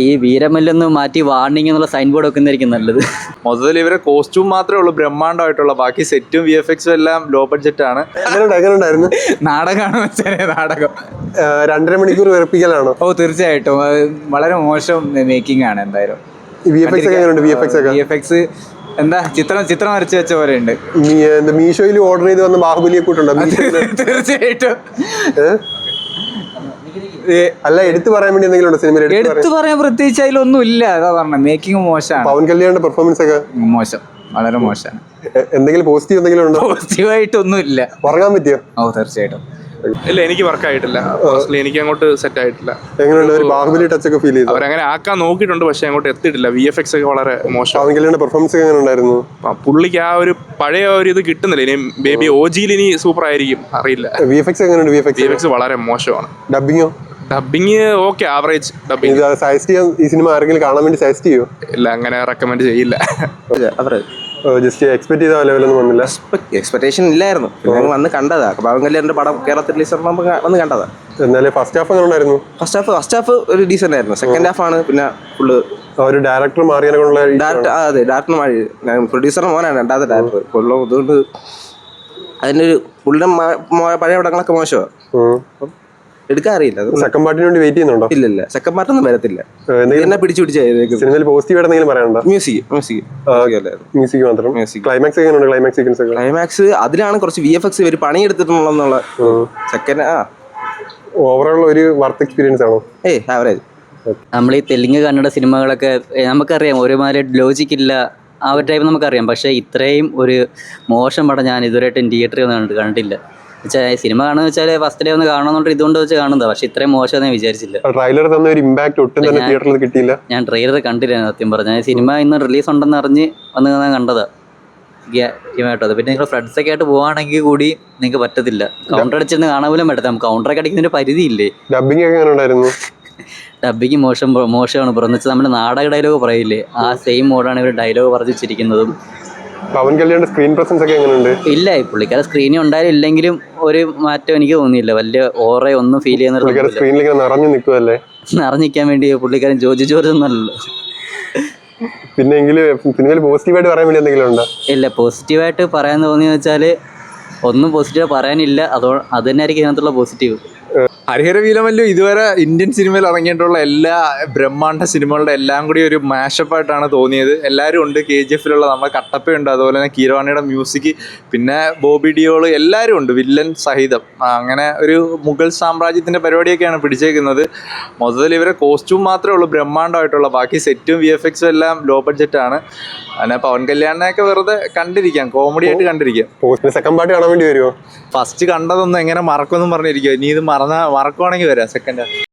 ഈ വീരമല്ലൊന്ന് മാറ്റി വാർണിംഗ് എന്നുള്ള സൈൻ ബോർഡ് വെക്കുന്നതായിരിക്കും നല്ലത്. മൊത്തത്തിൽ ഇവരെ കോസ്റ്റ്യൂം മാത്രമേ ഉള്ളൂ ബ്രഹ്മാണ്ഡമായിട്ടുള്ള, ബാക്കി സെറ്റും VFX എല്ലാം ലോ ബഡ്ജറ്റ് ആണ്. നാടകമാണ് വെച്ചാൽ നാടകം 2.5 മണിക്കൂർ വെറുപ്പിക്കലാണോ? ഓ തീർച്ചയായിട്ടും വളരെ മോശം മേക്കിംഗ് ആണ്. എന്തായാലും VFX എന്താ ചിത്രം വരച്ച് വെച്ച പോലെ ഉണ്ട്. മീഷോയിൽ ഓർഡർ ചെയ്ത് വന്ന ബാഹുബലിയെ കൂട്ടുണ്ടോ? തീർച്ചയായിട്ടും അല്ല, എടുത്തു പറയാൻ വേണ്ടി എന്തെങ്കിലും സിനിമ എടുത്തു പറയാൻ പ്രത്യേകിച്ച് അതിലൊന്നും ഇല്ല. അതാ പറഞ്ഞ മേക്കിംഗ് മോശമാണ്. പവൻ കല്യാണിന്റെ പെർഫോമൻസ് ഒക്കെ മോശം, വളരെ മോശമാണ്. എന്തെങ്കിലും പോസിറ്റീവ് എന്തെങ്കിലും ഉണ്ടോ? പോസിറ്റീവായിട്ടൊന്നും ഇല്ല. ഉറങ്ങാൻ പറ്റിയോ? ഓ തീർച്ചയായിട്ടും ഇല്ല, എനിക്ക് വർക്ക് ആയിട്ടില്ല. എനിക്ക് അങ്ങോട്ട് സെറ്റ് ആയിട്ടില്ല. എങ്ങനെയുണ്ട് ഒരു ബാഹുബലി ടച്ച് ഒക്കെ ഫീൽ ചെയ്തു? അവരങ്ങനെ ആക്കാൻ നോക്കിയിട്ടുണ്ട്, പക്ഷെ അങ്ങോട്ട് എത്തിയിട്ടില്ല. VFX ഒക്കെ വളരെ മോശം. പവൻ കല്യാണിന്റെ പെർഫോമൻസ് എങ്ങനെ ഉണ്ടായിരുന്നു? പുള്ളിക്ക് ആ ഒരു പഴയ ഒരു ഇത് കിട്ടുന്നില്ല. ഇനി ബേബി OG-ൽ ഇനി സൂപ്പർ ആയിരിക്കും, അറിയില്ല. VFX എങ്ങനെയുണ്ട്? VFX വളരെ മോശമാണ്. ഡബിങ്ങോ? Dubbing okay, average dubbing. Suggest ചെയ്യാൻ ഈ സിനിമ ആരെങ്കിലും കാണാൻ വേണ്ടി സജസ്റ്റ് ചെയ്യോ? ഇല്ല, അങ്ങനെ റെക്കമെൻഡ് ചെയ്യില്ല. ജസ്റ്റ് എക്സ്പെക്ട് ചെയ്ത ലെവലൊന്നും വന്നില്ല. എക്സ്പെക്ടേഷൻ ഇല്ലായിരുന്നു. പിന്നെ വന്ന് കണ്ടതാ. പവൻ കല്യാണിന്റെ പടം കേരളത്തിൽ റിലീസ് വന്ന് കണ്ടതാ. എന്നാലും ഫസ്റ്റ് ഹാഫ് എങ്ങനെ ഉണ്ടായിരുന്നു? ഫസ്റ്റ് ഹാഫ് ഒരു ഡീസന്റ് ആയിരുന്നു. സെക്കൻഡ് ഹാഫ് ആണ് പിന്നെ ഫുള്ള് ഒരു ഡയറക്ടർ മാറിയതിനെ കൊണ്ടുള്ള അതെ ഡയറക്ടർ മാറി. പ്രൊഡ്യൂസറിന് മോനാണ് രണ്ടാമത്തെ ഡയറക്ടർ. അതുകൊണ്ട് അതിൻ്റെ ഒരു പുള്ളിയുടെ പഴയ പടങ്ങളൊക്കെ മോശമാണ്, എടുക്കാൻ അറിയില്ല. സെക്കൻഡ് പാർട്ടിന് വേണ്ടി വെയിറ്റ് ചെയ്യുന്നുണ്ടോ? ഇല്ല, സെക്കൻഡ് പാർട്ടൊന്നും വരത്തില്ല. എന്നെ പിടിച്ചു സിനിമയിൽ പോസിറ്റീവ് എന്തെങ്കിലും പറയാനുണ്ടോ? മ്യൂസിക് മാത്രം. ക്ലൈമാക്സ് എങ്ങനെയുണ്ട്? ക്ലൈമാക്സ് അതിലാണ് കുറച്ച് VFX ഇവർ പണിയെടുത്തിട്ടുള്ള സെക്കൻഡ് ഓവറോൾ ഒരു വർത്ത് എക്സ്പീരിയൻസ് ആണോ? ആവറേജ്. നമ്മൾ ഈ തെലുങ്ക് കന്നഡ സിനിമകളൊക്കെ നമുക്കറിയാം, ഒരുമാതിരി ലോജിക് ഇല്ല, ആ ഒരു ടൈപ്പ് നമുക്കറിയാം. പക്ഷേ ഇത്രയും ഒരു മോശം പടം ഞാൻ ഇതുവരെയായിട്ടും തിയേറ്ററിൽ ഒന്നും കണ്ടില്ല. വെച്ചാൽ സിനിമ കാണുന്നത് വെച്ചാൽ ഫസ്റ്റ് ഡേ ഒന്ന് കാണണമെന്നുണ്ട് ഇതുകൊണ്ട് വെച്ച് കാണുന്നത്. പക്ഷെ ഇത്രയും മോശം ഞാൻ വിചാരിച്ചില്ല. ട്രെയിലർ തന്ന ഒരു ഇമ്പാക്ട് ഒട്ടും തന്നെ തിയേറ്ററിൽ കിട്ടിയില്ല. ഞാൻ ട്രെയിലർ കണ്ടില്ല സത്യം പറഞ്ഞാൽ. സിനിമ ഇന്ന് റിലീസ് ഉണ്ടെന്ന് അറിഞ്ഞ് വന്ന് ഞാൻ കണ്ടതാ കേട്ടോ. പിന്നെ നിങ്ങൾ ഫ്രണ്ട്സൊക്കെ ആയിട്ട് പോവാണെങ്കിൽ കൂടി നിങ്ങൾക്ക് പറ്റത്തില്ല. കൗണ്ടർ അടിച്ചിരുന്ന് കാണാൻ പോലും പറ്റത്തില്ല. നമുക്ക് കൗണ്ടറൊക്കെ അടിക്കുന്നതിന് പരിധിയില്ലേ. ഡബിങ് ഒക്കെ ഉണ്ടായിരുന്നു? ഡബിങ് മോശമാണ് ബ്രോ. എന്ന് വെച്ചാൽ നമ്മുടെ നാടക ഡയലോഗ് പറയില്ലേ, ആ സെയിം മോഡാണ് ഇവർ ഡയലോഗ് പറഞ്ഞു വെച്ചിരിക്കുന്നതും. പവൻ കല്യാണിന്റെ സ്ക്രീൻ പ്രസൻസ് ഒക്കെ എങ്ങനെയുണ്ട്? ഇല്ല, പുള്ളിക്കാരെ സ്ക്രീനിൽ ഉണ്ടായാലും ഇല്ലെങ്കിലും ഒരു മാറ്റം എനിക്ക് തോന്നിയില്ല. വലിയ ഓറ ഒന്നും ഫീൽ ചെയ്യുന്ന സ്ക്രീനിൽ നിറഞ്ഞു നിൽക്കുമല്ലേ. നിറഞ്ഞിക്കാൻ വേണ്ടി പുള്ളിക്കാരൻ ജോർജ് ഒന്നല്ലോ. പിന്നെ സിനിമയിൽ പോസിറ്റീവായിട്ട് പറയാൻ വേണ്ടി എന്തെങ്കിലും ഉണ്ടോ? ഇല്ല, പോസിറ്റീവായിട്ട് പറയാൻ തോന്നിയെന്ന് വെച്ചാൽ ഒന്നും പോസിറ്റീവ് പറയാനില്ല. അത് തന്നെ ആയിരിക്കും ഇതിനകത്തുള്ള പോസിറ്റീവ്. ഹരിഹര വീരമല്ലു ഇതുവരെ ഇന്ത്യൻ സിനിമയിൽ ഇറങ്ങിയിട്ടുള്ള എല്ലാ ബ്രഹ്മാണ്ഡ സിനിമകളുടെ എല്ലാം കൂടി ഒരു മാഷപ്പായിട്ടാണ് തോന്നിയത്. എല്ലാവരും ഉണ്ട്. KGF-ലുള്ള നമ്മുടെ കട്ടപ്പയുണ്ട്, അതുപോലെ തന്നെ കീരവാണിയുടെ മ്യൂസിക്, പിന്നെ ബോബി ഡിയോൾ, എല്ലാവരും ഉണ്ട്, വില്ലൻ സഹിതം. അങ്ങനെ ഒരു മുഗൾ സാമ്രാജ്യത്തിൻ്റെ പരിപാടിയൊക്കെയാണ് പിടിച്ചേക്കുന്നത്. മൊത്തത്തിൽ ഇവരെ കോസ്റ്റ്യൂം മാത്രമേ ഉള്ളൂ ബ്രഹ്മാണ്ഡമായിട്ടുള്ള, ബാക്കി സെറ്റും VFX എല്ലാം ലോ ബഡ്ജറ്റ് ആണ്. അങ്ങനെ പവൻ കല്യാണിനെയൊക്കെ വെറുതെ കണ്ടിരിക്കാം, കോമഡി ആയിട്ട് കണ്ടിരിക്കാം. സെക്കൻഡ് പാർട്ട് കാണാൻ വേണ്ടി വരുമോ? ഫസ്റ്റ് കണ്ടതൊന്നും എങ്ങനെ മറക്കുമെന്നും പറഞ്ഞിരിക്കുക. ഇനി ഇത് മറക്കുവാണെങ്കിൽ വരാം സെക്കൻഡ്.